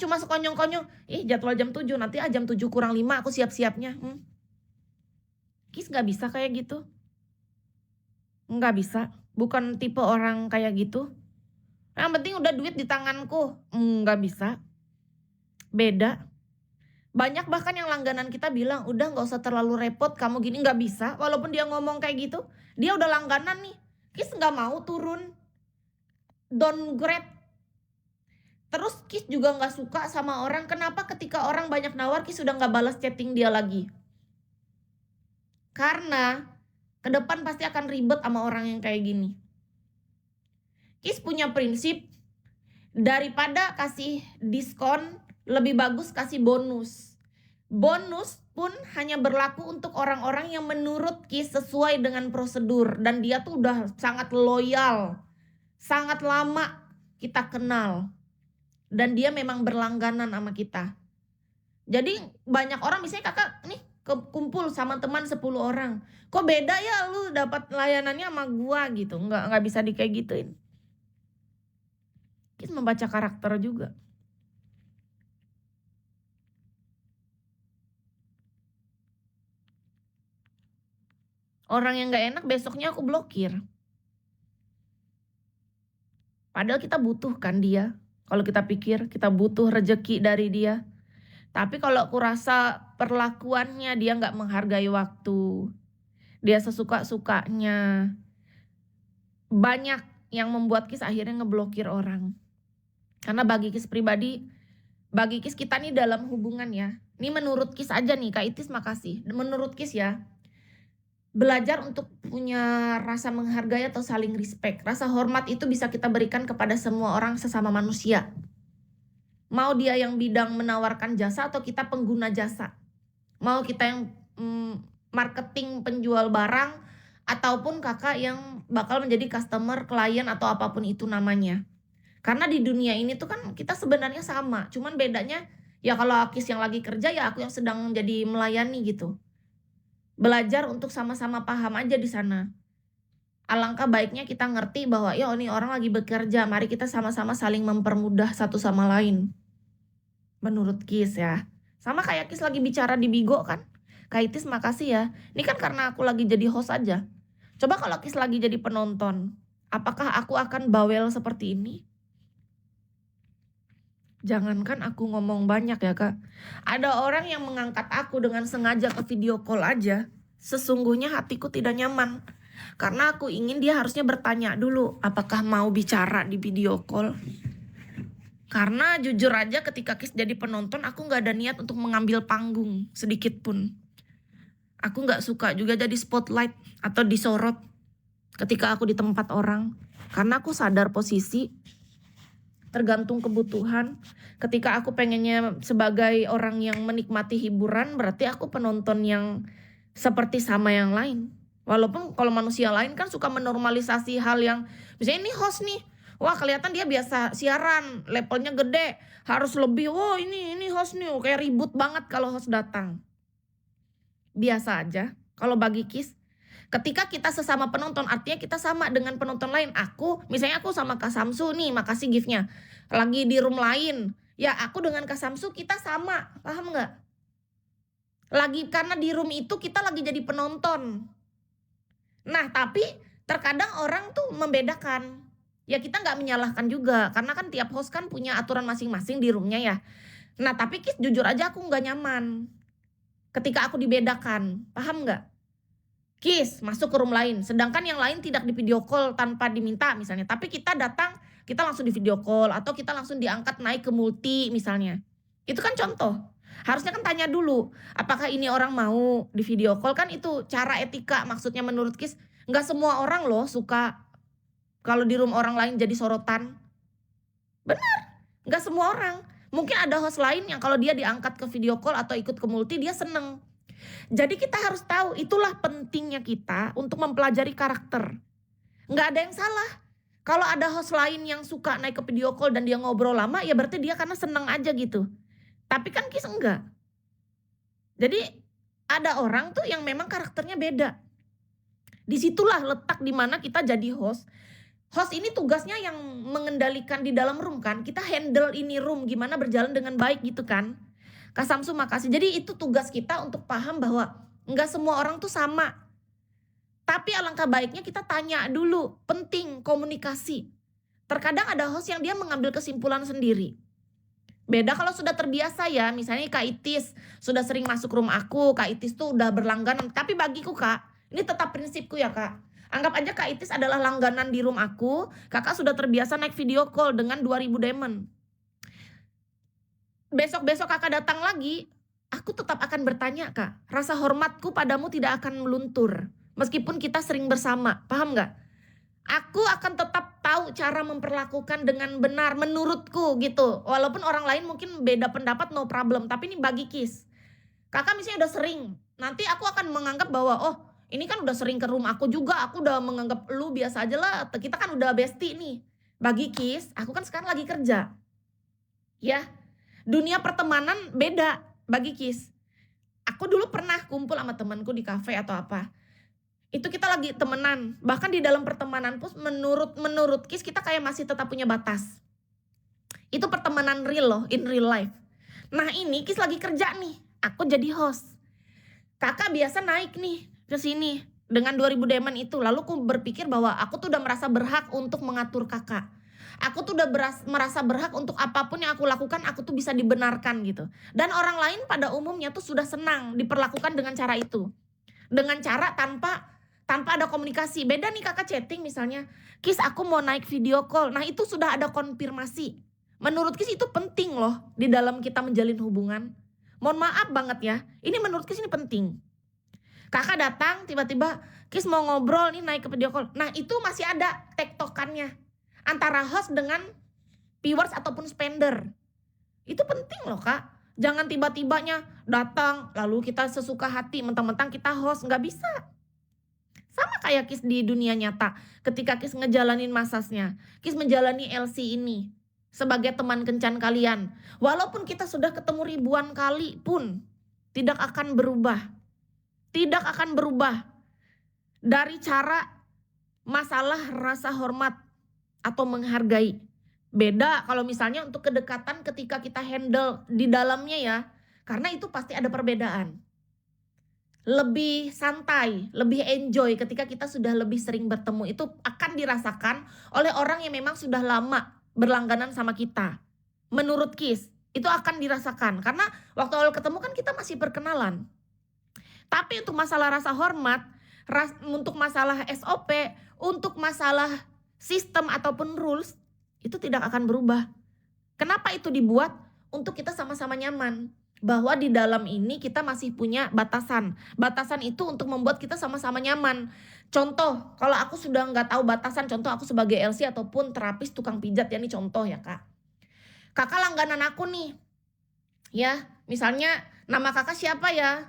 cuma sekonyong-konyong, "Ih jadwal jam 7 nanti jam 7 kurang 5 aku siap-siapnya." Kis nggak bisa kayak gitu, nggak bisa, bukan tipe orang kayak gitu. Yang penting udah duit di tanganku, nggak bisa, beda. Banyak bahkan yang langganan kita bilang, "Udah nggak usah terlalu repot kamu gini," nggak bisa, walaupun dia ngomong kayak gitu, dia udah langganan nih, Kis nggak mau turun, downgrade. Terus Kis juga nggak suka sama orang, kenapa ketika orang banyak nawar Kis sudah nggak balas chatting dia lagi. Karena ke depan pasti akan ribet sama orang yang kayak gini. Kis punya prinsip, daripada kasih diskon, lebih bagus kasih bonus. Bonus pun hanya berlaku untuk orang-orang yang menurut Kis sesuai dengan prosedur. Dan dia tuh udah sangat loyal, sangat lama kita kenal. Dan dia memang berlangganan sama kita. Jadi banyak orang, misalnya kakak nih kumpul sama teman 10 orang. Kok beda ya lu dapat layanannya sama gua gitu. Nggak bisa di kayak gituin. Kis membaca karakter juga. Orang yang nggak enak besoknya aku blokir. Padahal kita butuhkan dia. Kalau kita pikir kita butuh rejeki dari dia. Tapi kalau aku rasa perlakuannya dia nggak menghargai waktu. Dia sesuka-sukanya. Banyak yang membuat Kis akhirnya ngeblokir orang. Karena bagi Kis pribadi, bagi Kis kita nih dalam hubungan ya. Ini menurut Kis aja nih, Kak Itis makasih. Menurut Kis ya, belajar untuk punya rasa menghargai atau saling respect. Rasa hormat itu bisa kita berikan kepada semua orang sesama manusia. Mau dia yang bidang menawarkan jasa atau kita pengguna jasa. Mau kita yang marketing penjual barang ataupun kakak yang bakal menjadi customer, klien atau apapun itu namanya. Karena di dunia ini tuh kan kita sebenarnya sama, cuman bedanya ya kalau Kis yang lagi kerja ya aku yang sedang jadi melayani gitu. Belajar untuk sama-sama paham aja di sana. Alangkah baiknya kita ngerti bahwa ya ini orang lagi bekerja, mari kita sama-sama saling mempermudah satu sama lain. Menurut Kis ya. Sama kayak Kis lagi bicara di Bigo kan. Kak Itis makasih ya. Ini kan karena aku lagi jadi host aja. Coba kalau Kis lagi jadi penonton, apakah aku akan bawel seperti ini? Jangankan aku ngomong banyak ya Kak. Ada orang yang mengangkat aku dengan sengaja ke video call aja. Sesungguhnya hatiku tidak nyaman. Karena aku ingin dia harusnya bertanya dulu, apakah mau bicara di video call. Karena jujur aja ketika Kis jadi penonton, aku gak ada niat untuk mengambil panggung sedikit pun. Aku gak suka juga jadi spotlight atau disorot ketika aku di tempat orang. Karena aku sadar posisi, tergantung kebutuhan. Ketika aku pengennya sebagai orang yang menikmati hiburan, berarti aku penonton yang seperti sama yang lain. Walaupun kalau manusia lain kan suka menormalisasi hal yang, misalnya ini host nih, wah kelihatan dia biasa siaran, levelnya gede, harus lebih, wah ini host nih, kayak ribut banget kalau host datang. Biasa aja. Kalau bagi Kis, ketika kita sesama penonton, artinya kita sama dengan penonton lain. Misalnya aku sama Kak Samsu nih, makasih giftnya. Lagi di room lain, ya aku dengan Kak Samsu kita sama, paham nggak? Lagi karena di room itu kita lagi jadi penonton. Nah tapi terkadang orang tuh membedakan. Ya kita nggak menyalahkan juga, karena kan tiap host kan punya aturan masing-masing di roomnya ya. Nah tapi Kis jujur aja aku nggak nyaman ketika aku dibedakan, paham nggak? Kis masuk ke room lain, sedangkan yang lain tidak di video call tanpa diminta misalnya. Tapi kita datang, kita langsung di video call atau kita langsung diangkat naik ke multi misalnya. Itu kan contoh. Harusnya kan tanya dulu, apakah ini orang mau di video call, kan itu cara etika maksudnya menurut Kis. Nggak semua orang loh suka kalau di room orang lain jadi sorotan. Benar, nggak semua orang. Mungkin ada host lain yang kalau dia diangkat ke video call atau ikut ke multi dia seneng. Jadi kita harus tahu, itulah pentingnya kita untuk mempelajari karakter. Nggak ada yang salah. Kalau ada host lain yang suka naik ke video call dan dia ngobrol lama, ya berarti dia karena seneng aja gitu. Tapi kan Kis enggak. Jadi ada orang tuh yang memang karakternya beda. Disitulah letak dimana kita jadi host. Host ini tugasnya yang mengendalikan di dalam room kan, kita handle ini room gimana berjalan dengan baik gitu kan. Kak Samsu makasih. Jadi itu tugas kita untuk paham bahwa nggak semua orang tuh sama. Tapi alangkah baiknya kita tanya dulu, penting komunikasi. Terkadang ada host yang dia mengambil kesimpulan sendiri. Beda kalau sudah terbiasa ya, misalnya Kak Itis sudah sering masuk room aku, Kak Itis tuh udah berlangganan. Tapi bagiku Kak, ini tetap prinsipku ya Kak. Anggap aja Kak Itis adalah langganan di room aku, kakak sudah terbiasa naik video call dengan 2000 diamond. Besok-besok kakak datang lagi, aku tetap akan bertanya Kak, rasa hormatku padamu tidak akan meluntur. Meskipun kita sering bersama, paham gak? Aku akan tetap tahu cara memperlakukan dengan benar menurutku gitu. Walaupun orang lain mungkin beda pendapat, no problem. Tapi ini bagi Kis. Kakak misalnya udah sering, nanti aku akan menganggap bahwa oh ini kan udah sering ke room aku juga, aku udah menganggap lu biasa aja lah. Kita kan udah bestie nih. Bagi Kis, aku kan sekarang lagi kerja. Ya, dunia pertemanan beda bagi Kis. Aku dulu pernah kumpul sama temanku di kafe atau apa. Itu kita lagi temenan, bahkan di dalam pertemanan pun menurut Kis kita kayak masih tetap punya batas. Itu pertemanan real loh, in real life. Nah ini Kis lagi kerja nih, aku jadi host. Kakak biasa naik nih ke sini dengan 2000 diamond itu, lalu aku berpikir bahwa aku tuh udah merasa berhak untuk mengatur kakak. Aku tuh udah merasa berhak untuk apapun yang aku lakukan, aku tuh bisa dibenarkan gitu. Dan orang lain pada umumnya tuh sudah senang diperlakukan dengan cara itu. Dengan cara tanpa ada komunikasi. Beda nih kakak chatting misalnya, Kis aku mau naik video call. Nah itu sudah ada konfirmasi. Menurut Kis itu penting loh di dalam kita menjalin hubungan. Mohon maaf banget ya, ini menurut Kis ini penting. Kakak datang tiba-tiba, Kis mau ngobrol nih naik ke video call. Nah itu masih ada tektokannya antara host dengan viewers ataupun spender. Itu penting loh kak. Jangan tiba-tibanya datang lalu kita sesuka hati mentang-mentang kita host, nggak bisa. Sama kayak Kis di dunia nyata. Ketika Kis ngejalanin masasnya, Kis menjalani LC ini sebagai teman kencan kalian. Walaupun kita sudah ketemu ribuan kali pun tidak akan berubah. Tidak akan berubah dari cara masalah rasa hormat atau menghargai. Beda kalau misalnya untuk kedekatan ketika kita handle di dalamnya ya. Karena itu pasti ada perbedaan. Lebih santai, lebih enjoy ketika kita sudah lebih sering bertemu. Itu akan dirasakan oleh orang yang memang sudah lama berlangganan sama kita. Menurut Kis, itu akan dirasakan. Karena waktu awal ketemu kan kita masih perkenalan. Tapi untuk masalah rasa hormat, untuk masalah SOP, untuk masalah sistem ataupun rules, itu tidak akan berubah. Kenapa itu dibuat? Untuk kita sama-sama nyaman. Bahwa di dalam ini kita masih punya batasan. Batasan itu untuk membuat kita sama-sama nyaman. Contoh, kalau aku sudah nggak tahu batasan, contoh aku sebagai LC ataupun terapis tukang pijat ya, ini contoh ya kak. Kakak langganan aku nih. Ya, misalnya nama kakak siapa ya?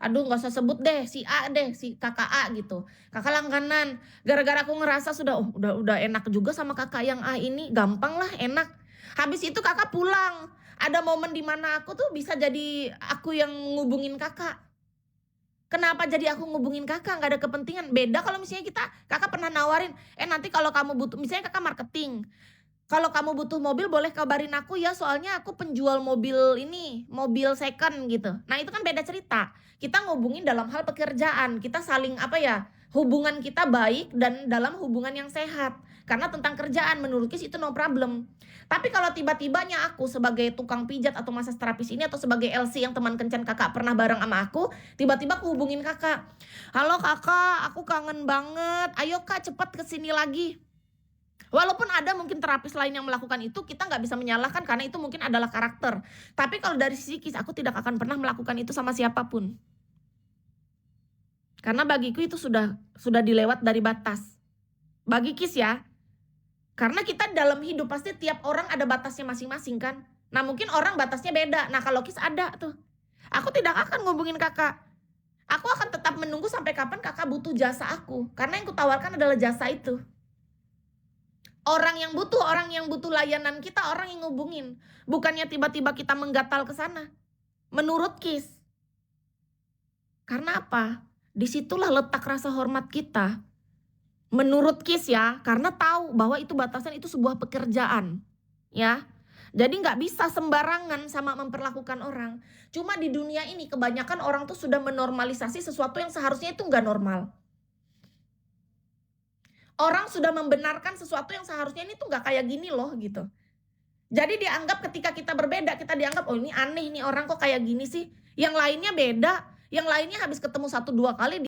Aduh nggak usah sebut deh, si A deh, si kakak A gitu. Kakak langganan. Gara-gara aku ngerasa sudah udah enak juga sama kakak yang A ini, gampang lah, enak. Habis itu kakak pulang. Ada momen dimana aku tuh bisa jadi aku yang ngubungin kakak. Kenapa jadi aku ngubungin kakak? Gak ada kepentingan. Beda kalau misalnya kakak pernah nawarin, nanti kalau kamu butuh, misalnya kakak marketing. Kalau kamu butuh mobil boleh kabarin aku ya, soalnya aku penjual mobil ini, mobil second gitu. Nah itu kan beda cerita. Kita ngubungin dalam hal pekerjaan. Kita saling hubungan kita baik dan dalam hubungan yang sehat. Karena tentang kerjaan menurut Kis itu no problem. Tapi kalau tiba-tibanya aku sebagai tukang pijat atau masas terapis ini atau sebagai LC yang teman kencan kakak pernah bareng sama aku, tiba-tiba aku hubungin kakak. Halo kakak, aku kangen banget. Ayo kak cepat kesini lagi. Walaupun ada mungkin terapis lain yang melakukan itu, kita nggak bisa menyalahkan karena itu mungkin adalah karakter. Tapi kalau dari sisi Kis, aku tidak akan pernah melakukan itu sama siapapun. Karena bagiku itu sudah dilewat dari batas. Bagi Kis ya. Karena kita dalam hidup pasti tiap orang ada batasnya masing-masing kan. Nah mungkin orang batasnya beda. Nah kalau Kis ada tuh. Aku tidak akan ngubungin kakak. Aku akan tetap menunggu sampai kapan kakak butuh jasa aku. Karena yang kutawarkan adalah jasa itu. Orang yang butuh layanan kita, orang yang ngubungin. Bukannya tiba-tiba kita menggatal ke sana. Menurut Kis. Karena apa? Disitulah letak rasa hormat kita. Menurut Kis ya, karena tahu bahwa itu batasan itu sebuah pekerjaan, ya. Jadi nggak bisa sembarangan sama memperlakukan orang. Cuma di dunia ini kebanyakan orang tuh sudah menormalisasi sesuatu yang seharusnya itu nggak normal. Orang sudah membenarkan sesuatu yang seharusnya ini tuh nggak kayak gini loh gitu. Jadi dianggap ketika kita berbeda, kita dianggap, oh ini aneh nih orang kok kayak gini sih. Yang lainnya beda, yang lainnya habis ketemu 1, 2 kali